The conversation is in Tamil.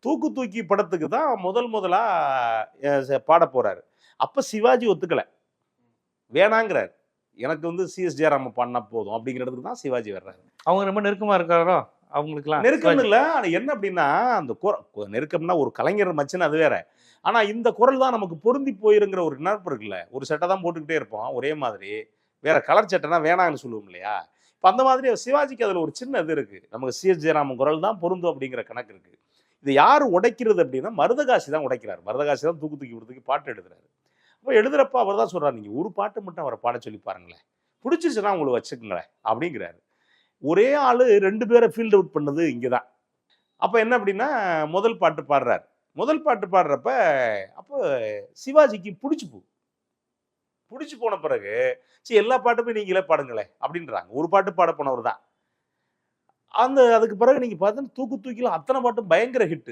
தூக்கு தூக்கி படத்துக்கு தான் முதலா பாட போறாரு. அப்ப சிவாஜி ஒத்துக்கல, வேணாங்கிறாரு. எனக்கு வந்து சிஎஸ் ஜெயராமன் பாடினா போதும் அப்படிங்கிற இடத்துக்கு தான் சிவாஜி வர்றாரு. அவங்க ரொம்ப நெருக்கமா இருக்காரோ அவங்களுக்குலாம்? நெருக்கம்னு இல்ல, ஆனா என்ன அப்படின்னா அந்த நெருக்கம்னா ஒரு கலைஞர் மச்சுன்னு அது வேற. ஆனா இந்த குரல் தான் நமக்கு பொருந்தி போயிருங்கிற ஒரு நினைப்பு இருக்குல்ல. ஒரு சட்டை தான் போட்டுக்கிட்டே இருப்போம் ஒரே மாதிரி. வேற கலர் சட்டைனா வேணாம்னு சொல்லுவோம் இல்லையா? இப்ப அந்த மாதிரி சிவாஜிக்கு அதுல ஒரு சின்ன இது இருக்கு. நமக்கு சிஎஸ் ஜெயராமன் குரல் தான் பொருந்தும் அப்படிங்கிற கணக்கு இருக்கு. இது யாரு உடைக்கிறது அப்படின்னா மருதகாசி தான் உடைக்கிறார். மருதகாசி தான் தூக்கு தூக்கி விடுறதுக்கு பாட்டு எழுதுறாரு. அப்ப எழுதுறப்ப அவர் தான் சொல்றாரு, நீங்க ஒரு பாட்டு மட்டும் அவரை பாட சொல்லி பாருங்களேன். பிடிச்சிருச்சுன்னா உங்களை வச்சுக்கங்களேன் அப்படிங்கிறாரு. ஒரே ஆளு 2 பேரை ஃபீல்ட் அவுட் பண்ணது இங்க தான். அப்ப என்ன அப்படின்னா முதல் பாட்டு பாடுறாரு. முதல் பாட்டு பாடுறப்ப அப்ப சிவாஜிக்கு புடிச்சு போன பிறகு சரி எல்லா பாட்டுமே நீங்களே பாடுங்களேன் அப்படின்றாங்க. ஒரு பாட்டு பாட போனவர் தான். அதுக்கு பிறகு நீங்க பார்த்தா தூக்கு தூக்கில அத்தனை பாட்டும் பயங்கர ஹிட்.